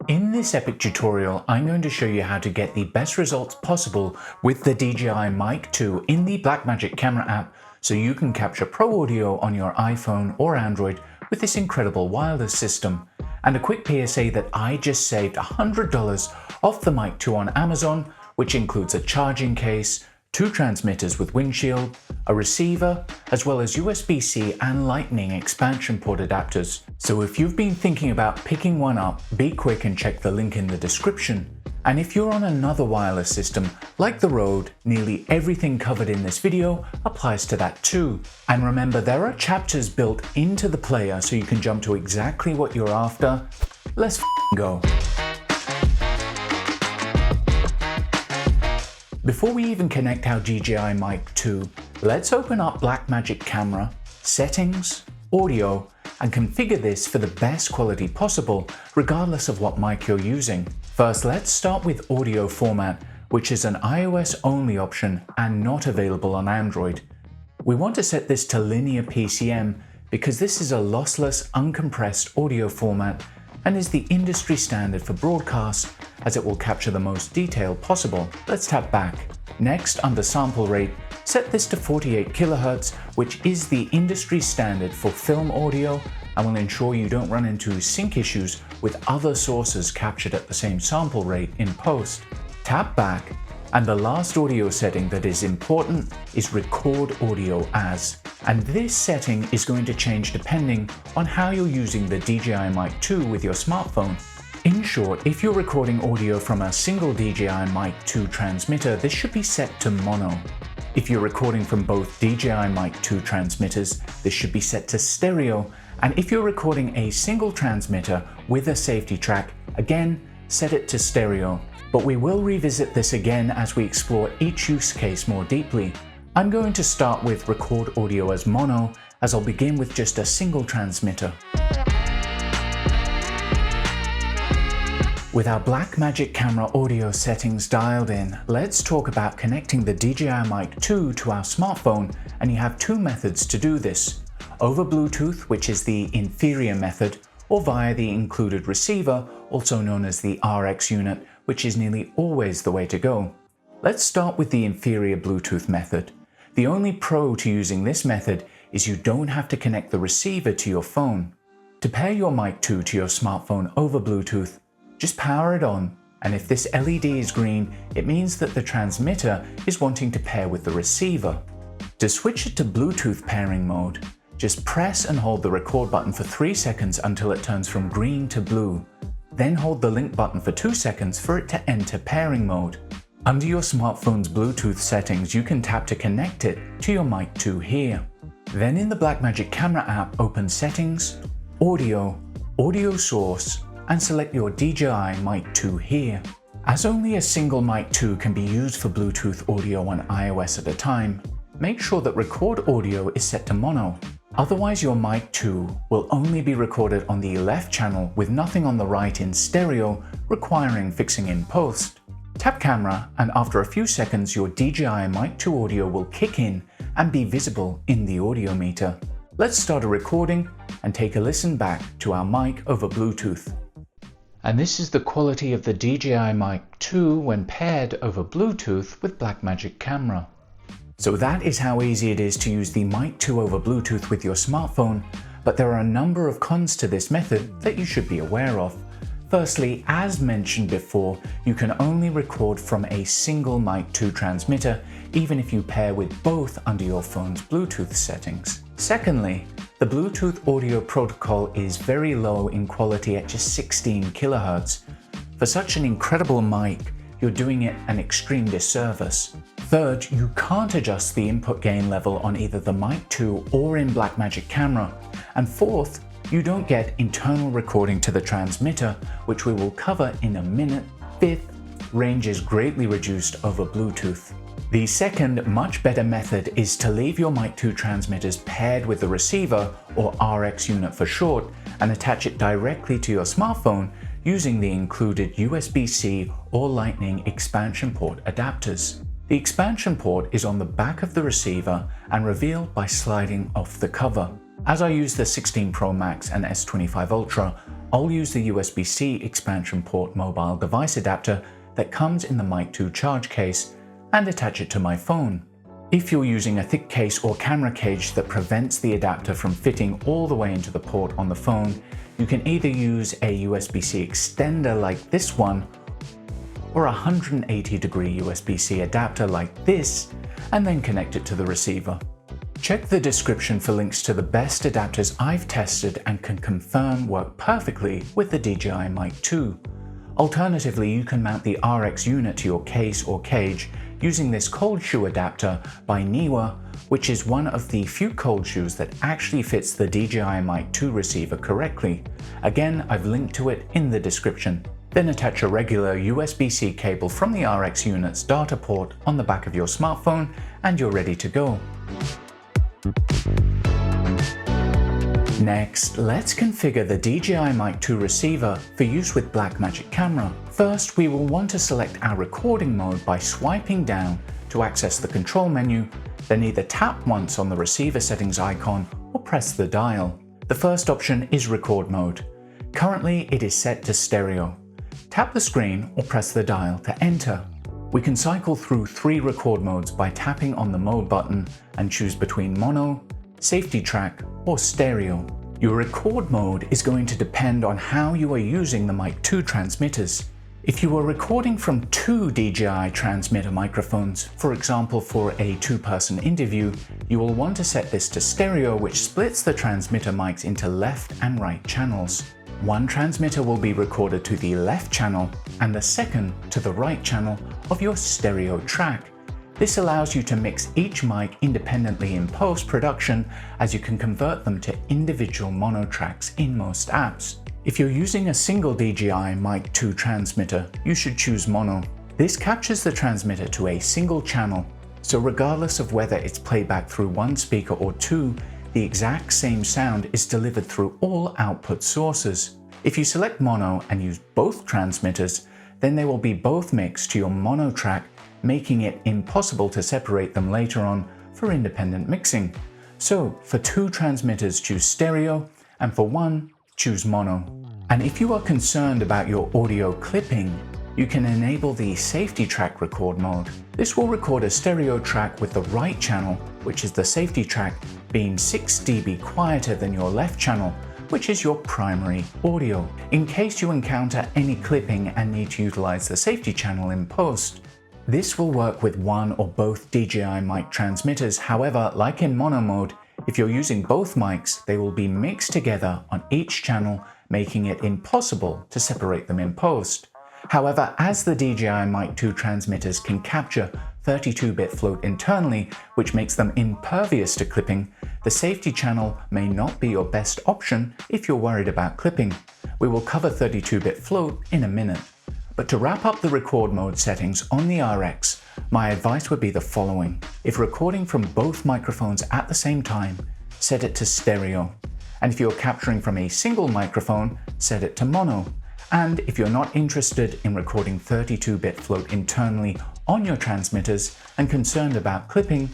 In this epic tutorial, I'm going to show you how to get the best results possible with the DJI Mic 2 in the Blackmagic Camera App so you can capture pro audio on your iPhone or Android with this incredible wireless system. And a quick PSA that I just saved $100 off the Mic 2 on Amazon, which includes a charging case, 2 transmitters with windshield, a receiver, as well as USB-C and Lightning expansion port adapters. So if you've been thinking about picking one up, be quick and check the link in the description. And if you're on another wireless system like the RØDE, nearly everything covered in this video applies to that too. And remember, there are chapters built into the player so you can jump to exactly what you're after. Let's go. Before we even connect our DJI Mic 2, let's open up Blackmagic Camera, Settings, Audio, and configure this for the best quality possible, regardless of what mic you're using. First, let's start with Audio Format, which is an iOS-only option and not available on Android. We want to set this to Linear PCM because this is a lossless, uncompressed audio format and is the industry standard for broadcasts, as it will capture the most detail possible. Let's tap back. Next, under sample rate, set this to 48 kHz, which is the industry standard for film audio and will ensure you don't run into sync issues with other sources captured at the same sample rate in post. Tap back, and the last audio setting that is important is Record Audio As. And this setting is going to change depending on how you're using the DJI Mic 2 with your smartphone. In short, if you're recording audio from a single DJI Mic 2 transmitter, this should be set to mono. If you're recording from both DJI Mic 2 transmitters, this should be set to stereo. And if you're recording a single transmitter with a safety track, again, set it to stereo. But we will revisit this again as we explore each use case more deeply. I'm going to start with Record Audio as mono, as I'll begin with just a single transmitter. With our Blackmagic Camera audio settings dialed in, let's talk about connecting the DJI Mic 2 to our smartphone, and you have 2 methods to do this. Over Bluetooth, which is the inferior method, or via the included receiver, also known as the RX unit, which is nearly always the way to go. Let's start with the inferior Bluetooth method. The only pro to using this method is you don't have to connect the receiver to your phone. To pair your Mic 2 to your smartphone over Bluetooth, just power it on, and if this LED is green, it means that the transmitter is wanting to pair with the receiver. To switch it to Bluetooth pairing mode, just press and hold the record button for 3 seconds until it turns from green to blue. Then hold the link button for 2 seconds for it to enter pairing mode. Under your smartphone's Bluetooth settings, you can tap to connect it to your Mic 2 here. Then in the Blackmagic Camera app, open Settings, Audio, Audio Source, and select your DJI Mic 2 here. As only a single Mic 2 can be used for Bluetooth audio on iOS at a time, make sure that Record Audio is set to mono. Otherwise, your Mic 2 will only be recorded on the left channel with nothing on the right in stereo, requiring fixing in post. Tap Camera, and after a few seconds, your DJI Mic 2 audio will kick in and be visible in the audio meter. Let's start a recording and take a listen back to our mic over Bluetooth. And this is the quality of the DJI Mic 2 when paired over Bluetooth with Blackmagic Camera. So that is how easy it is to use the Mic 2 over Bluetooth with your smartphone, but there are a number of cons to this method that you should be aware of. Firstly, as mentioned before, you can only record from a single Mic 2 transmitter, even if you pair with both under your phone's Bluetooth settings. Secondly, the Bluetooth audio protocol is very low in quality at just 16 kHz. For such an incredible mic, you're doing it an extreme disservice. Third, you can't adjust the input gain level on either the Mic 2 or in Blackmagic Camera. And fourth, you don't get internal recording to the transmitter, which we will cover in a minute. Fifth, range is greatly reduced over Bluetooth. The second, much better method is to leave your Mic 2 transmitters paired with the receiver, or RX unit for short, and attach it directly to your smartphone using the included USB-C or Lightning expansion port adapters. The expansion port is on the back of the receiver and revealed by sliding off the cover. As I use the 16 Pro Max and S25 Ultra, I'll use the USB-C expansion port mobile device adapter that comes in the Mic 2 charge case and attach it to my phone. If you're using a thick case or camera cage that prevents the adapter from fitting all the way into the port on the phone, you can either use a USB-C extender like this one or a 180-degree USB-C adapter like this and then connect it to the receiver. Check the description for links to the best adapters I've tested and can confirm work perfectly with the DJI Mic 2. Alternatively, you can mount the RX unit to your case or cage using this cold shoe adapter by Neewer, which is one of the few cold shoes that actually fits the DJI Mic 2 receiver correctly. Again, I've linked to it in the description. Then attach a regular USB-C cable from the RX unit's data port on the back of your smartphone and you're ready to go. Next, let's configure the DJI Mic 2 receiver for use with Blackmagic Camera. First, we will want to select our recording mode by swiping down to access the control menu, then either tap once on the receiver settings icon or press the dial. The first option is record mode. Currently, it is set to stereo. Tap the screen or press the dial to enter. We can cycle through 3 record modes by tapping on the mode button and choose between mono, safety track, or stereo. Your record mode is going to depend on how you are using the Mic 2 transmitters. If you are recording from 2 DJI transmitter microphones, for example for a 2-person interview, you will want to set this to stereo, which splits the transmitter mics into left and right channels. One transmitter will be recorded to the left channel and the second to the right channel of your stereo track. This allows you to mix each mic independently in post-production, as you can convert them to individual mono tracks in most apps. If you're using a single DJI Mic 2 transmitter, you should choose mono. This captures the transmitter to a single channel, so regardless of whether it's playback through one speaker or 2, the exact same sound is delivered through all output sources. If you select mono and use both transmitters, then they will be both mixed to your mono track, making it impossible to separate them later on for independent mixing. So for 2 transmitters, choose stereo, and for 1, choose mono. And if you are concerned about your audio clipping, you can enable the safety track record mode. This will record a stereo track with the right channel, which is the safety track, being 6 dB quieter than your left channel, which is your primary audio, in case you encounter any clipping and need to utilize the safety channel in post. This will work with one or both DJI Mic transmitters. However, like in mono mode, if you're using both mics, they will be mixed together on each channel, making it impossible to separate them in post. However, as the DJI Mic 2 transmitters can capture 32-bit float internally, which makes them impervious to clipping, the safety channel may not be your best option if you're worried about clipping. We will cover 32-bit float in a minute. But to wrap up the record mode settings on the RX, my advice would be the following. If recording from both microphones at the same time, set it to stereo. And if you're capturing from a single microphone, set it to mono. And if you're not interested in recording 32-bit float internally on your transmitters and concerned about clipping,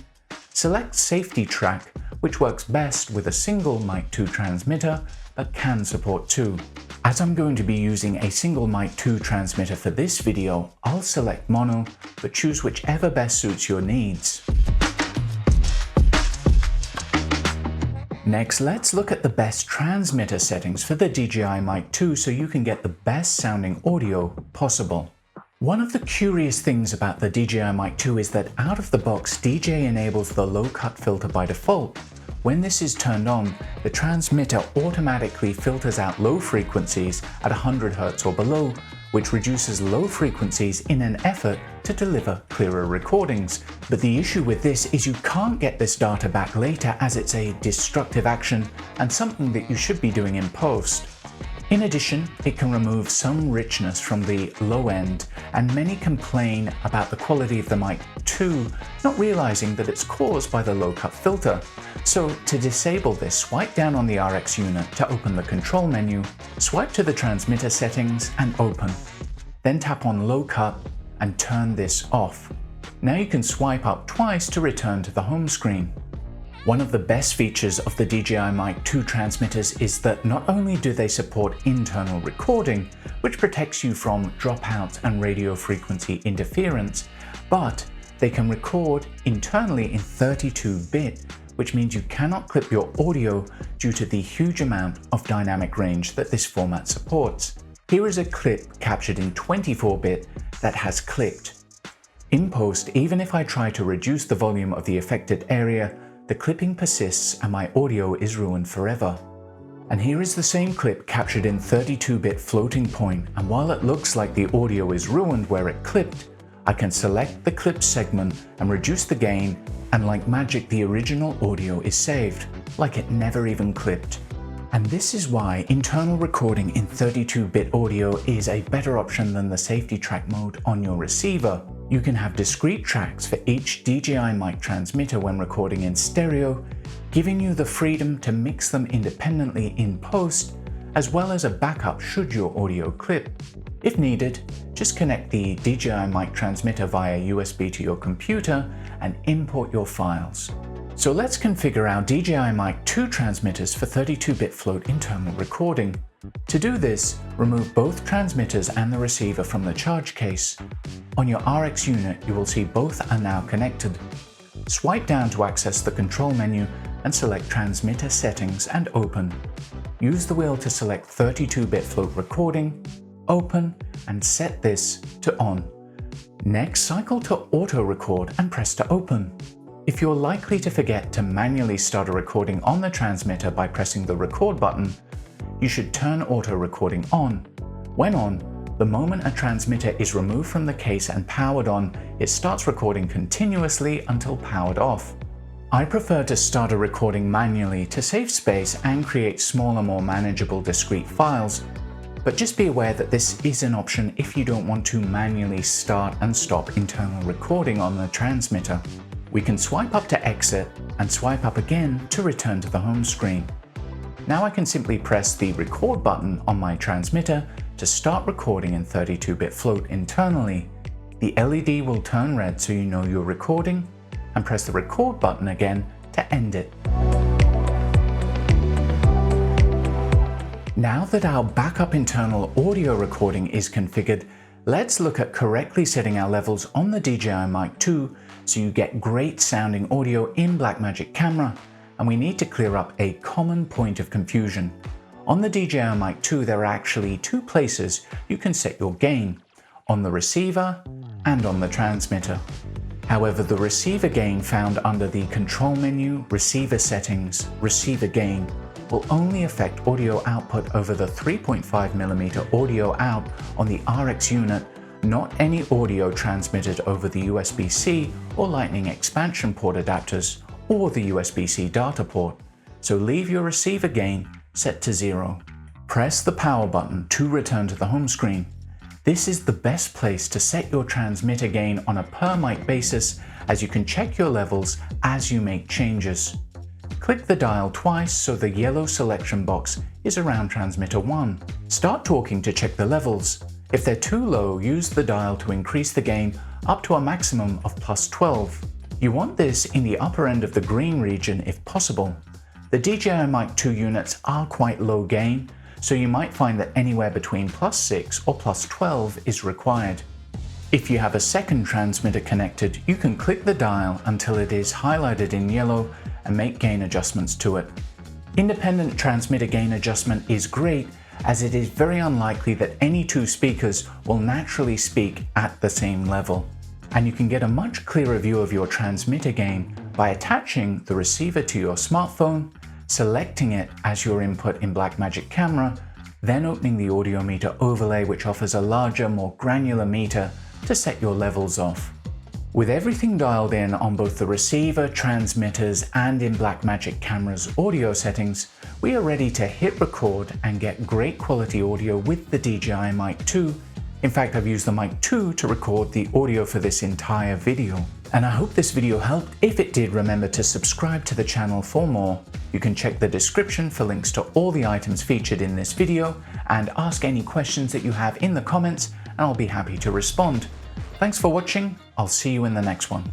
select safety track, which works best with a single Mic 2 transmitter but can support 2. As I'm going to be using a single Mic 2 transmitter for this video, I'll select mono, but choose whichever best suits your needs. Next, let's look at the best transmitter settings for the DJI Mic 2 so you can get the best sounding audio possible. One of the curious things about the DJI Mic 2 is that out of the box, DJI enables the low cut filter by default. When this is turned on, the transmitter automatically filters out low frequencies at 100 Hz or below, which reduces low frequencies in an effort to deliver clearer recordings. But the issue with this is you can't get this data back later, as it's a destructive action and something that you should be doing in post. In addition, it can remove some richness from the low end, and many complain about the quality of the Mic 2, not realizing that it's caused by the low cut filter. So to disable this, swipe down on the RX unit to open the control menu, swipe to the transmitter settings and open. Then tap on low cut and turn this off. Now you can swipe up twice to return to the home screen. One of the best features of the DJI Mic 2 transmitters is that not only do they support internal recording, which protects you from dropouts and radio frequency interference, but they can record internally in 32-bit, which means you cannot clip your audio due to the huge amount of dynamic range that this format supports. Here is a clip captured in 24-bit that has clipped. In post, even if I try to reduce the volume of the affected area, the clipping persists and my audio is ruined forever. And here is the same clip captured in 32-bit floating point, and while it looks like the audio is ruined where it clipped, I can select the clip segment and reduce the gain, and like magic the original audio is saved, like it never even clipped. And this is why internal recording in 32-bit audio is a better option than the safety track mode on your receiver. You can have discrete tracks for each DJI Mic transmitter when recording in stereo, giving you the freedom to mix them independently in post, as well as a backup should your audio clip. If needed, just connect the DJI Mic transmitter via USB to your computer and import your files. So let's configure our DJI Mic 2 transmitters for 32-bit float internal recording. To do this, remove both transmitters and the receiver from the charge case. On your RX unit, you will see both are now connected. Swipe down to access the control menu and select Transmitter Settings and Open. Use the wheel to select 32-bit float recording, open, and set this to on. Next, cycle to auto record and press to open. If you're likely to forget to manually start a recording on the transmitter by pressing the record button, you should turn auto recording on. When on, the moment a transmitter is removed from the case and powered on, it starts recording continuously until powered off. I prefer to start a recording manually to save space and create smaller, more manageable discrete files, but just be aware that this is an option if you don't want to manually start and stop internal recording on the transmitter. We can swipe up to exit and swipe up again to return to the home screen. Now I can simply press the record button on my transmitter to start recording in 32-bit float internally. The LED will turn red so you know you're recording, and press the record button again to end it. Now that our backup internal audio recording is configured, let's look at correctly setting our levels on the DJI Mic 2 so you get great sounding audio in Blackmagic Camera, and we need to clear up a common point of confusion. On the DJI Mic 2 there are actually two places you can set your gain, on the receiver and on the transmitter. However, the receiver gain found under the Control menu, Receiver Settings, Receiver Gain will only affect audio output over the 3.5mm audio out on the RX unit, not any audio transmitted over the USB-C or Lightning expansion port adapters or the USB-C data port, so leave your receiver gain set to 0. Press the power button to return to the home screen. This is the best place to set your transmitter gain on a per mic basis, as you can check your levels as you make changes. Click the dial twice so the yellow selection box is around transmitter 1. Start talking to check the levels. If they're too low, use the dial to increase the gain up to a maximum of +12. You want this in the upper end of the green region if possible. The DJI Mic 2 units are quite low gain, so you might find that anywhere between +6 or +12 is required. If you have a second transmitter connected, you can click the dial until it is highlighted in yellow and make gain adjustments to it. Independent transmitter gain adjustment is great, as it is very unlikely that any two speakers will naturally speak at the same level. And you can get a much clearer view of your transmitter gain by attaching the receiver to your smartphone, selecting it as your input in Blackmagic Camera, then opening the audio meter overlay, which offers a larger, more granular meter to set your levels off. With everything dialed in on both the receiver, transmitters, and in Blackmagic Camera's audio settings, we are ready to hit record and get great quality audio with the DJI Mic 2. In fact, I've used the Mic 2 to record the audio for this entire video. And I hope this video helped. If it did, remember to subscribe to the channel for more. You can check the description for links to all the items featured in this video, and ask any questions that you have in the comments, and I'll be happy to respond. Thanks for watching. I'll see you in the next one.